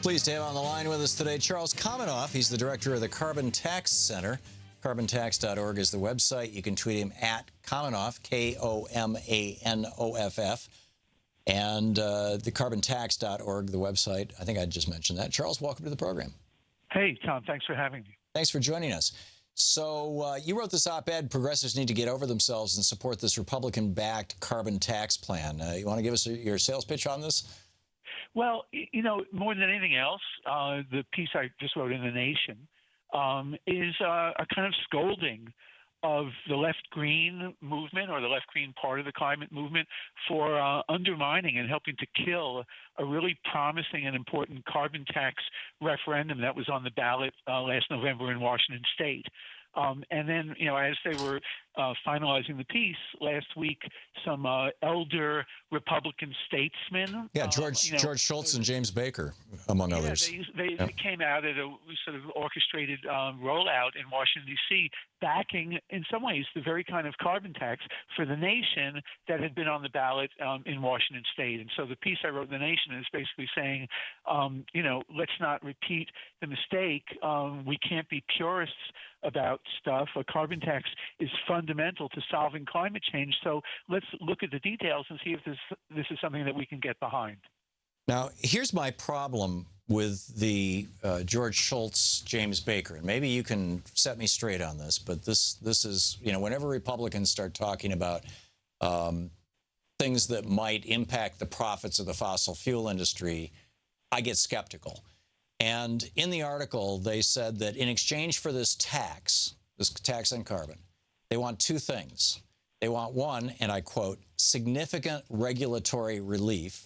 Pleased to have on the line with us today Charles Komanoff. He's the director of the Carbon Tax Center. Carbontax.org is the website. You can tweet him at Komanoff, Komanoff. And the carbontax.org, the website. I think I just mentioned that. Charles, welcome to the program. Hey, Tom. Thanks for having me. Thanks for joining us. So you wrote this op-ed, Progressives Need to Get Over Themselves and Support This Republican-Backed Carbon Tax Plan. You want to give us your sales pitch on this? Well, you know, more than anything else, the piece I just wrote in The Nation is a kind of scolding of the left-green movement or the left-green part of the climate movement for undermining and helping to kill a really promising and important carbon tax referendum that was on the ballot last November in Washington State. And then, you know, as they were finalizing the piece last week, some elder Republican statesmen. George Shultz and James Baker, among others. They came out at a sort of orchestrated rollout in Washington, D.C., backing, in some ways, the very kind of carbon tax for the nation that had been on the ballot in Washington State. And so the piece I wrote in The Nation is basically saying, you know, let's not repeat the mistake. We can't be purists about stuff. A carbon tax is fundamental to solving climate change. So let's look at the details and see if this is something that we can get behind. Now, here's my problem with the George Shultz, James Baker, and maybe you can set me straight on this, but this is, you know, whenever Republicans start talking about things that might impact the profits of the fossil fuel industry, I get skeptical. And in the article, they said that in exchange for this tax on carbon, they want two things. They want one, and I quote, significant regulatory relief.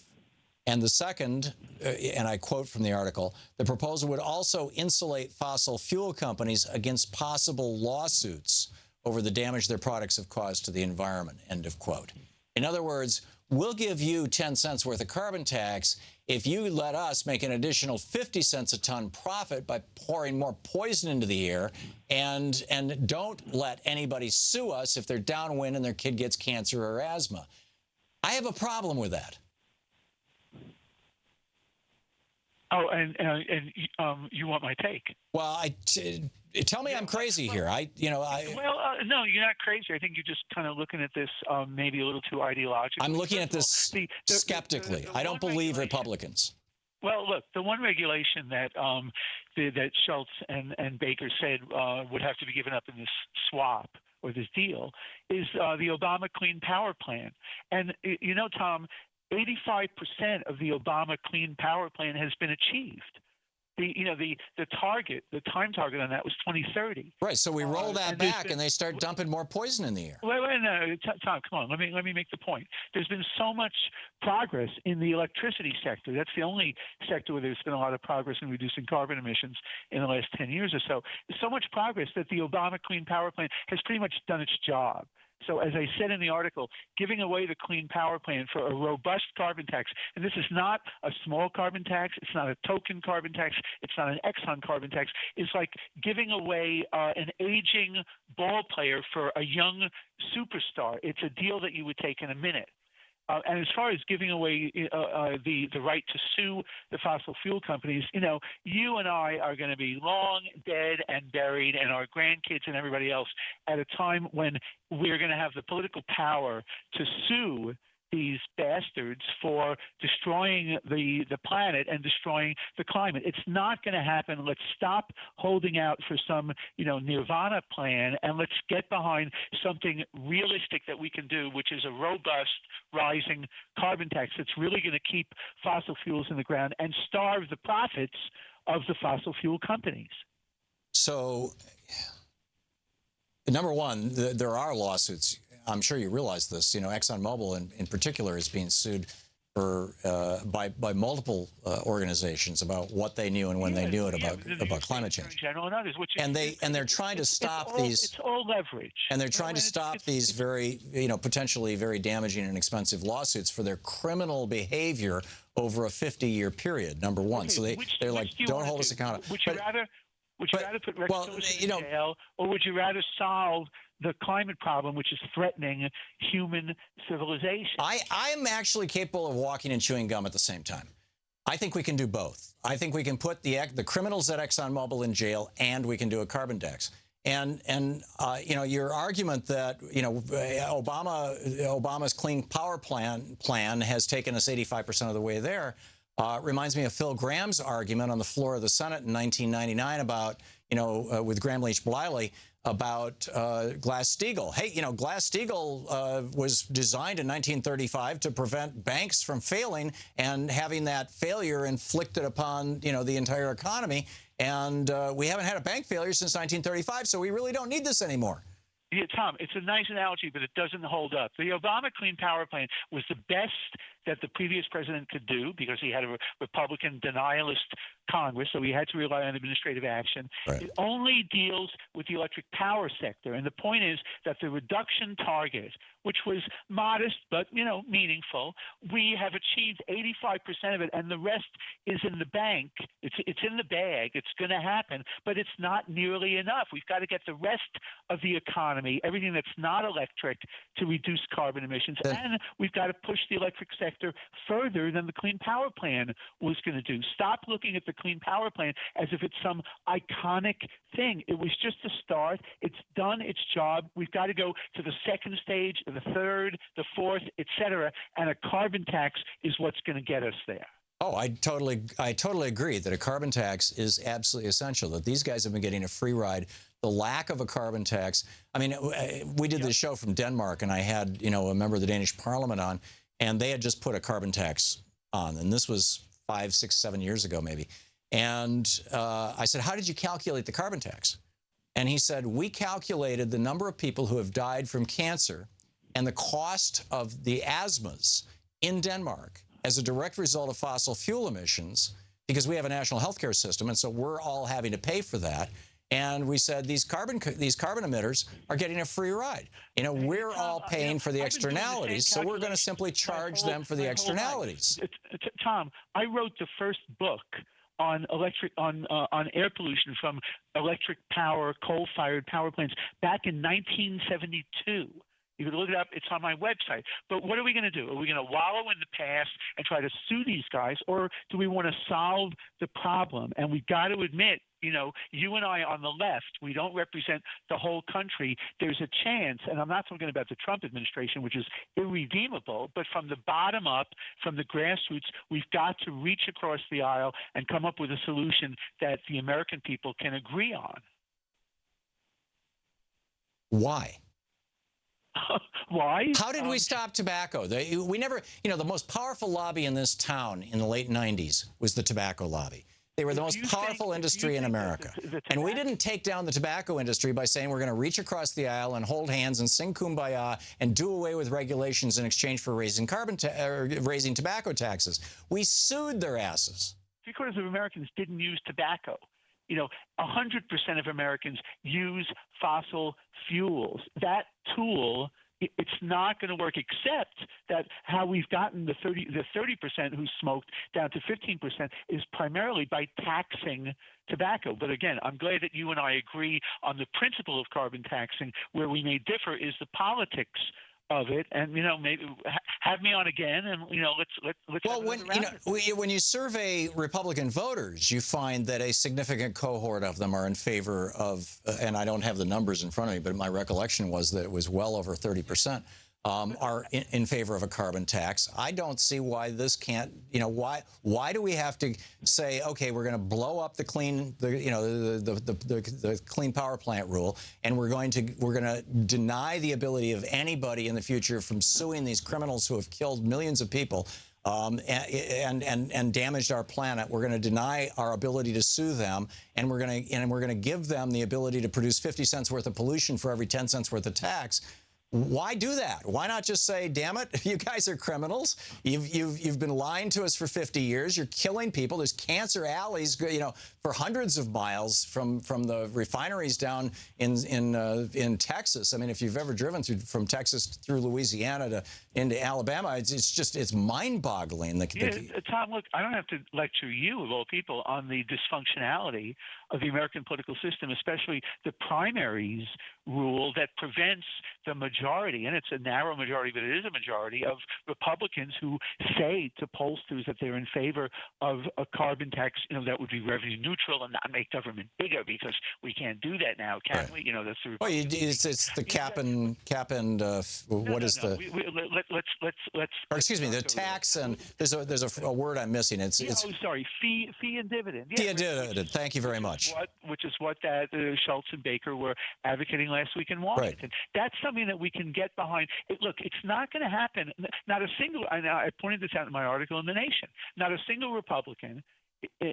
And the second, and I quote from the article, the proposal would also insulate fossil fuel companies against possible lawsuits over the damage their products have caused to the environment, end of quote. In other words, we'll give you 10 cents worth of carbon tax if you let us make an additional 50 cents a ton profit by pouring more poison into the air, and don't let anybody sue us if they're downwind and their kid gets cancer or asthma. I have a problem with that. Oh, and you want my take? Well, tell me I'm crazy here. Well, no, you're not crazy. I think you're just kind of looking at this maybe a little too ideologically. I'm looking at this skeptically. I don't believe Republicans. Well, look, the one regulation that that Schultz and Baker said would have to be given up in this swap or this deal is the Obama Clean Power Plan. And, you know, Tom, 85% of the Obama Clean Power Plan has been achieved. The time target on that was 2030. Right. So we roll that back, and they start dumping more poison in the air. Wait, no, Tom, come on. Let me make the point. There's been so much progress in the electricity sector. That's the only sector where there's been a lot of progress in reducing carbon emissions in the last 10 years or so. There's so much progress that the Obama Clean Power Plan has pretty much done its job. So as I said in the article, giving away the Clean Power Plan for a robust carbon tax, and this is not a small carbon tax, it's not a token carbon tax, it's not an Exxon carbon tax, it's like giving away an aging ball player for a young superstar. It's a deal that you would take in a minute. And as far as giving away the right to sue the fossil fuel companies, you know, you and I are going to be long dead and buried, and our grandkids and everybody else, at a time when we're going to have the political power to sue these bastards for destroying the planet and destroying the climate. It's not going to happen. Let's stop holding out for some, you know, nirvana plan, and let's get behind something realistic that we can do, which is a robust rising carbon tax that's really going to keep fossil fuels in the ground and starve the profits of the fossil fuel companies. So, number one, there are lawsuits. I'm sure you realize this. You know, ExxonMobil in particular is being sued for by multiple organizations about what they knew and when they knew it about climate change. General and others, and they're trying to stop these. It's all leverage. And they're trying to stop these very, you know, potentially very damaging and expensive lawsuits for their criminal behavior over a 50-year period. Number one, so they're like, don't hold us accountable. Would you rather put Rex Tillerson in jail, or would you rather solve the climate problem, which is threatening human civilization? I'm actually capable of walking and chewing gum at the same time. I think we can do both. I think we can put the criminals at ExxonMobil in jail, and we can do a carbon tax. And you know, your argument that, you know, Obama's Clean Power plan has taken us 85% of the way there reminds me of Phil Gramm's argument on the floor of the Senate in 1999 about, you know, with Graham Leach Bliley, about Glass-Steagall. Hey, you know, Glass-Steagall was designed in 1935 to prevent banks from failing and having that failure inflicted upon, you know, the entire economy. And we haven't had a bank failure since 1935, so we really don't need this anymore. Yeah, Tom, it's a nice analogy, but it doesn't hold up. The Obama Clean Power Plan was the best that the previous president could do because he had a Republican denialist Congress, so he had to rely on administrative action. Right. It only deals with the electric power sector, and the point is that the reduction target, which was modest but, you know, meaningful, we have achieved 85% of it, and the rest is in the bank. It's in the bag. It's going to happen, but it's not nearly enough. We've got to get the rest of the economy, everything that's not electric, to reduce carbon emissions, and we've got to push the electric sector further than the Clean Power Plan was going to do. Stop looking at the Clean Power Plan as if it's some iconic thing. It was just a start. It's done its job. We've got to go to the second stage, the third, the fourth, et cetera, and a carbon tax is what's going to get us there. Oh, I totally agree that a carbon tax is absolutely essential, that these guys have been getting a free ride. The lack of a carbon tax, I mean, we did this show from Denmark, and I had, you know, a member of the Danish parliament on, and they had just put a carbon tax on, and this was 5, 6, 7 years ago maybe. And I said, how did you calculate the carbon tax? And he said, we calculated the number of people who have died from cancer and the cost of the asthmas in Denmark as a direct result of fossil fuel emissions, because we have a national healthcare system, and so we're all having to pay for that. And we said these carbon emitters are getting a free ride. You know, we're all paying for the externalities, so we're going to simply charge them for the externalities. Tom, I wrote the first book on air pollution from electric power, coal-fired power plants back in 1972. You can look it up. It's on my website. But what are we going to do? Are we going to wallow in the past and try to sue these guys, or do we want to solve the problem? And we've got to admit, you know, you and I on the left, we don't represent the whole country. There's a chance, and I'm not talking about the Trump administration, which is irredeemable, but from the bottom up, from the grassroots, we've got to reach across the aisle and come up with a solution that the American people can agree on. Why? Why? How did we stop tobacco? We never, you know, the most powerful lobby in this town in the late 90s was the tobacco lobby. They were the most powerful industry in America. And we didn't take down the tobacco industry by saying we're going to reach across the aisle and hold hands and sing Kumbaya and do away with regulations in exchange for raising tobacco taxes. We sued their asses. 3/4 of Americans didn't use tobacco. You know, 100% of Americans use fossil fuels. That tool, it's not going to work, except that how we've gotten the 30% who smoked down to 15% is primarily by taxing tobacco. But again, I'm glad that you and I agree on the principle of carbon taxing. Where we may differ is the politics of it, and you know, maybe have me on again, and you know, let's. Well, when you survey Republican voters, you find that a significant cohort of them are in favor of, and I don't have the numbers in front of me, but my recollection was that it was well over 30%. Are in favor of a carbon tax. I don't see why this can't, you know, why do we have to say, okay, we're going to blow up the Clean Power Plant rule, and we're going to deny the ability of anybody in the future from suing these criminals who have killed millions of people and damaged our planet. We're going to deny our ability to sue them, and we're going to give them the ability to produce 50 cents worth of pollution for every 10 cents worth of tax. Why do that? Why not just say, damn it, you guys are criminals. You've been lying to us for 50 years. You're killing people. There's cancer alleys, you know, for hundreds of miles from the refineries down in Texas. I mean, if you've ever driven from Texas through Louisiana into Alabama, it's mind-boggling. Tom, look, I don't have to lecture you, of all people, on the dysfunctionality of the American political system, especially the primaries, rule that prevents the majority, and it's a narrow majority, but it is a majority of Republicans who say to pollsters that they're in favor of a carbon tax, that would be revenue neutral and not make government bigger, because we can't do that now, can we? That's the well, it's the cap and or excuse me, the tax, and there's a word I'm missing. It's fee and dividend. Fee and dividend. Thank you very much. Which is what that Schultz and Baker were advocating last week in Washington. Right. That's something that we can get behind. Look, it's not going to happen. Not a single. I pointed this out in my article in The Nation. Not a single Republican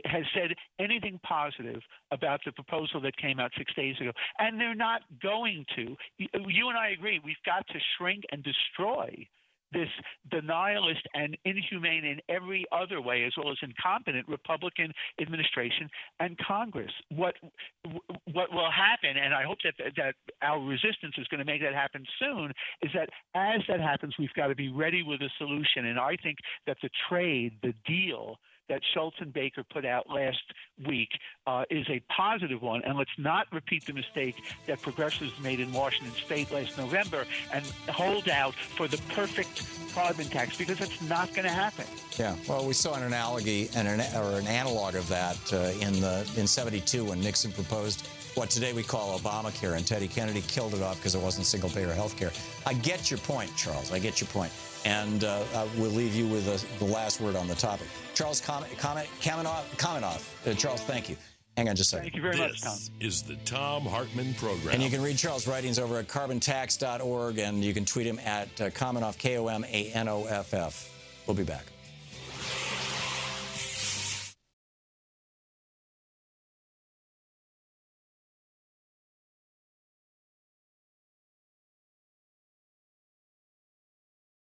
has said anything positive about the proposal that came out 6 days ago, and they're not going to. You and I agree. We've got to shrink and destroy this denialist and inhumane in every other way, as well as incompetent Republican administration and Congress. What will happen, and I hope that our resistance is going to make that happen soon, is that as that happens, we've got to be ready with a solution. And I think that the deal that Schultz and Baker put out last week is a positive one. And let's not repeat the mistake that progressives made in Washington State last November and hold out for the perfect carbon tax, because that's not going to happen. Yeah, well, we saw an analogy and an analog of that in '72 when Nixon proposed what today we call Obamacare, and Teddy Kennedy killed it off because it wasn't single-payer health care. I get your point, Charles. I get your point. And we'll leave you with the last word on the topic. Charles Komanoff. Charles, thank you. Hang on just a second. Thank you very much, Tom. This is the Thom Hartmann Program. And you can read Charles' writings over at carbontax.org, and you can tweet him at Komanoff, Komanoff. We'll be back.